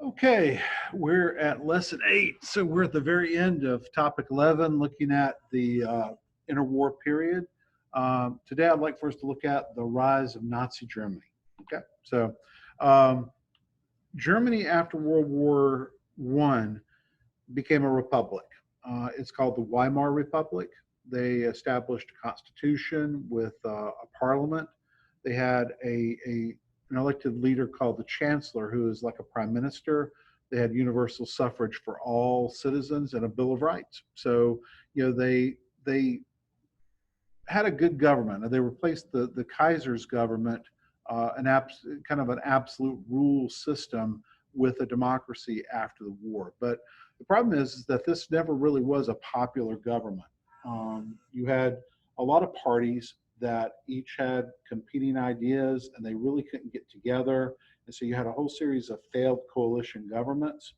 Okay, we're at lesson 8. So we're at the very end of topic 11, looking at the interwar period. Today, I'd like for us to look at the rise of Nazi Germany. Okay, so um, Germany after World War One became a republic. It's called the Weimar Republic. They established a constitution with a parliament. They had an elected leader called the chancellor, who is like a prime minister. They had universal suffrage for all citizens and a bill of rights. So they had a good government. They replaced the Kaiser's government, kind of an absolute rule system, with a democracy after the war. But the problem is that this never really was a popular government. You had a lot of parties that each had competing ideas, and they really couldn't get together. And so you had a whole series of failed coalition governments.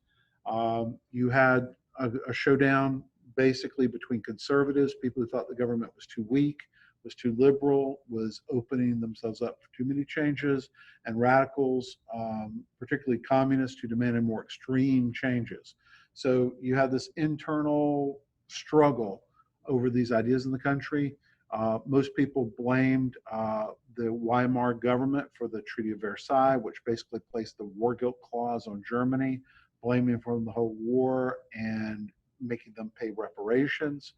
You had a showdown basically between conservatives, people who thought the government was too weak, was too liberal, was opening themselves up for too many changes, and radicals, particularly communists, who demanded more extreme changes. So you have this internal struggle over these ideas in the country. Most people blamed the Weimar government for the Treaty of Versailles, which basically placed the war guilt clause on Germany, blaming them the whole war and making them pay reparations.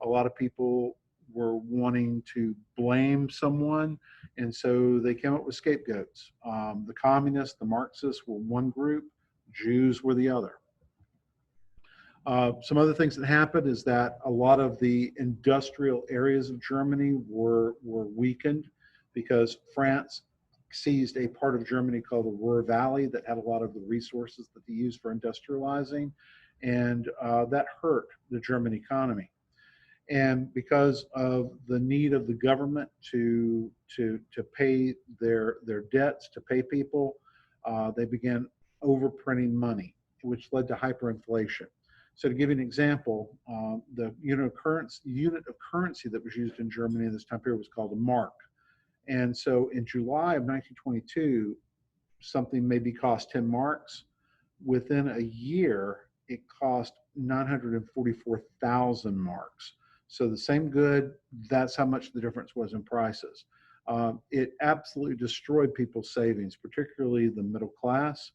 A lot of people were wanting to blame someone, and so they came up with scapegoats. The communists, the Marxists were one group, Jews were the other. Some other things that happened is that a lot of the industrial areas of Germany were weakened because France seized a part of Germany called the Ruhr Valley that had a lot of the resources that they used for industrializing, and that hurt the German economy. And because of the need of the government to pay their debts, to pay people, they began overprinting money, which led to hyperinflation. So to give you an example, the unit of currency that was used in Germany in this time period was called a mark. And so in July of 1922, something maybe cost 10 marks. Within a year, it cost 944,000 marks. So the same good, that's how much the difference was in prices. It absolutely destroyed people's savings, particularly the middle class.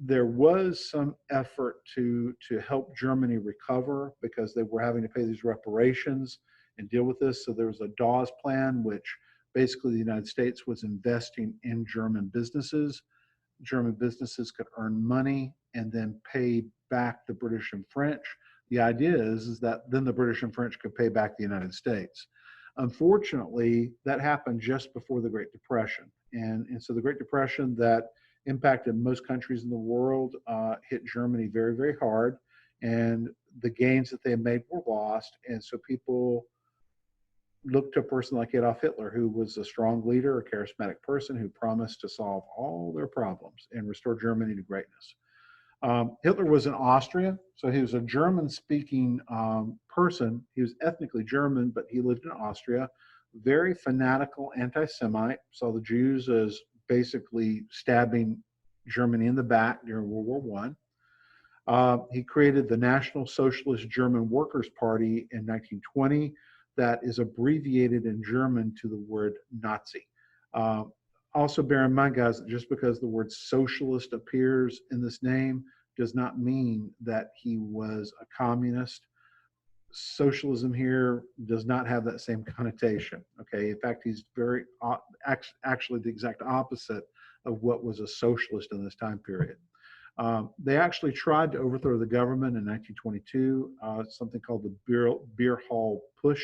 There was some effort to help Germany recover because they were having to pay these reparations and deal with this. So there was a Dawes plan, which basically the United States was investing in German businesses. German businesses could earn money and then pay back the British and French. The idea is that then the British and French could pay back the United States. Unfortunately, that happened just before the Great Depression. And so the Great Depression that impacted most countries in the world hit Germany very, very hard. And the gains that they had made were lost. And so people looked to a person like Adolf Hitler, who was a strong leader, a charismatic person who promised to solve all their problems and restore Germany to greatness. Hitler was in Austria, so he was a German-speaking person. He was ethnically German, but he lived in Austria. Very fanatical anti-Semite, saw the Jews as basically stabbing Germany in the back during World War One. He created the National Socialist German Workers' Party in 1920 that is abbreviated in German to the word Nazi. Also bear in mind, guys, that just because the word socialist appears in this name does not mean that he was a communist. Socialism here does not have that same connotation. Okay, in fact, he's very actually the exact opposite of what was a socialist in this time period. They actually tried to overthrow the government in 1922, something called the Beer Hall Putsch.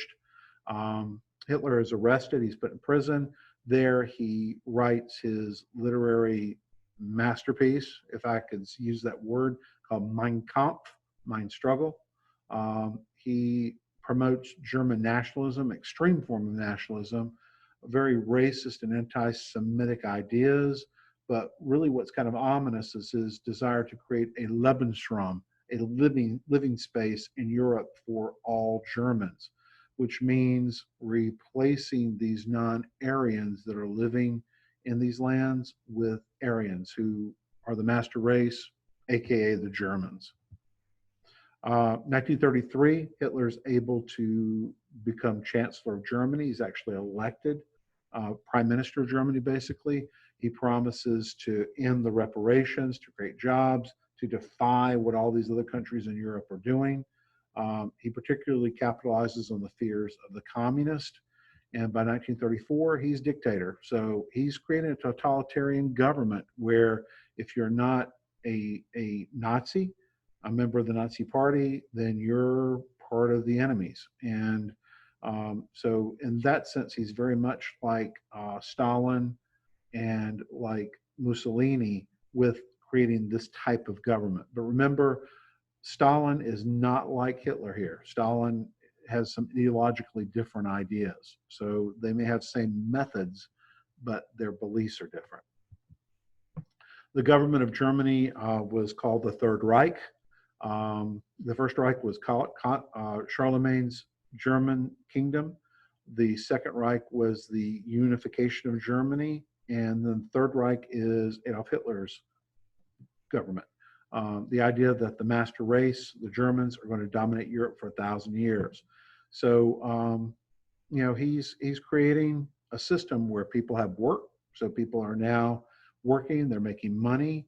Hitler is arrested, he's put in prison. There he writes his literary masterpiece, if I could use that word, called Mein Kampf, Mein Struggle. He promotes German nationalism, extreme form of nationalism, very racist and anti-Semitic ideas. But really what's kind of ominous is his desire to create a Lebensraum, a living space in Europe for all Germans, which means replacing these non-Aryans that are living in these lands with Aryans, who are the master race, aka the Germans. 1933, Hitler's able to become Chancellor of Germany. He's actually elected Prime Minister of Germany, basically. He promises to end the reparations, to create jobs, to defy what all these other countries in Europe are doing. He particularly capitalizes on the fears of the communist. And by 1934, he's dictator. So he's creating a totalitarian government where if you're not a Nazi, a member of the Nazi Party, then you're part of the enemies. And so, in that sense, he's very much like Stalin and like Mussolini with creating this type of government. But remember, Stalin is not like Hitler here. Stalin has some ideologically different ideas. So they may have same methods, but their beliefs are different. The government of Germany was called the Third Reich. The First Reich was Charlemagne's German kingdom. The Second Reich was the unification of Germany. And then the Third Reich is Adolf Hitler's government. The idea that the master race, the Germans, are going to dominate Europe for 1,000 years. So, he's creating a system where people have work. So people are now working, they're making money.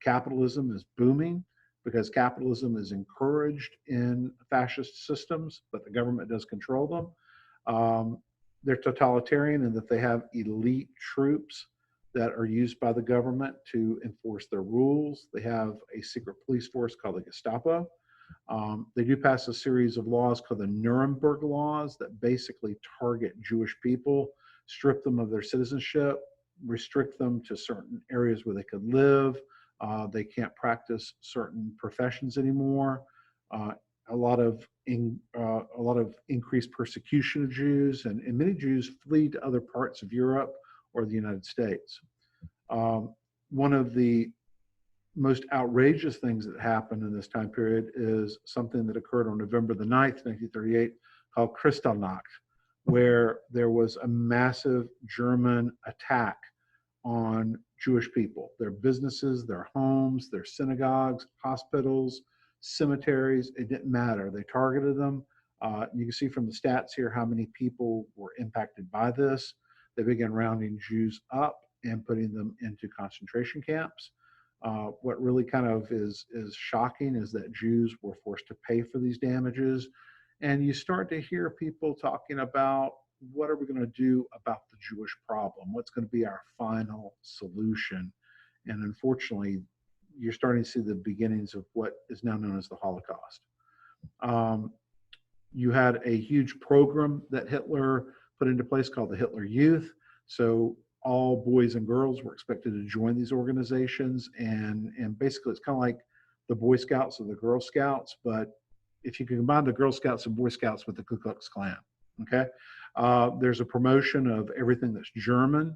Capitalism is booming because capitalism is encouraged in fascist systems, but the government does control them. They're totalitarian in that they have elite troops that are used by the government to enforce their rules. They have a secret police force called the Gestapo. They do pass a series of laws called the Nuremberg laws that basically target Jewish people, strip them of their citizenship, restrict them to certain areas where they could live. They can't practice certain professions anymore. A lot of increased persecution of Jews, and many Jews flee to other parts of Europe or the United States. One of the most outrageous things that happened in this time period is something that occurred on November the 9th, 1938, called Kristallnacht, where there was a massive German attack on Jewish people, their businesses, their homes, their synagogues, hospitals, cemeteries. It didn't matter. They targeted them. You can see from the stats here how many people were impacted by this. They began rounding Jews up and putting them into concentration camps. What really kind of is shocking is that Jews were forced to pay for these damages. And you start to hear people talking about, what are we going to do about the Jewish problem? What's going to be our final solution? And unfortunately, you're starting to see the beginnings of what is now known as the Holocaust. You had a huge program that Hitler put into place called the Hitler Youth. So all boys and girls were expected to join these organizations. And basically, it's kind of like the Boy Scouts or the Girl Scouts. But if you can combine the Girl Scouts and Boy Scouts with the Ku Klux Klan, okay? There's a promotion of everything that's German.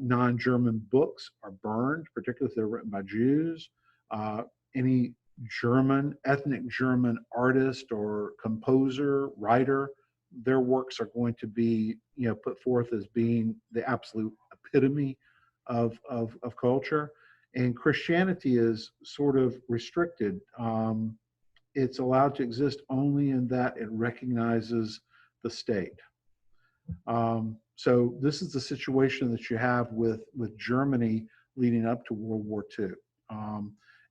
Non-German books are burned, particularly if they're written by Jews. Any ethnic German artist or composer, writer, their works are going to be, put forth as being the absolute epitome of culture. And Christianity is sort of restricted. It's allowed to exist only in that it recognizes the state. So this is the situation that you have with Germany leading up to World War II.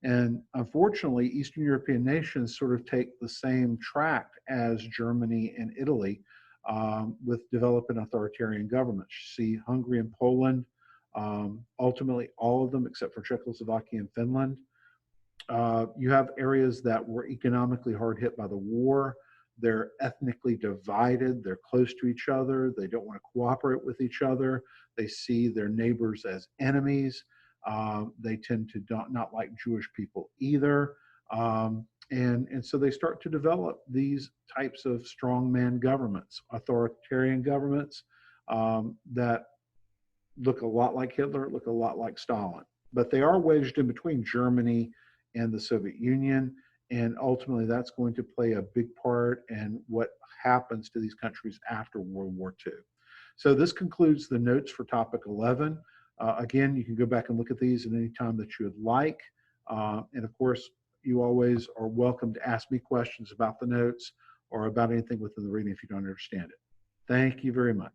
And unfortunately, Eastern European nations sort of take the same track as Germany and Italy with developing authoritarian governments. You see Hungary and Poland, ultimately all of them except for Czechoslovakia and Finland. You have areas that were economically hard hit by the war. They're ethnically divided. They're close to each other. They don't want to cooperate with each other. They see their neighbors as enemies. They tend to not like Jewish people either. And so they start to develop these types of strongman governments, authoritarian governments that look a lot like Hitler, look a lot like Stalin. But they are wedged in between Germany and the Soviet Union. And ultimately, that's going to play a big part in what happens to these countries after World War II. So this concludes the notes for topic 11. Again, you can go back and look at these at any time that you would like. And of course, you always are welcome to ask me questions about the notes or about anything within the reading if you don't understand it. Thank you very much.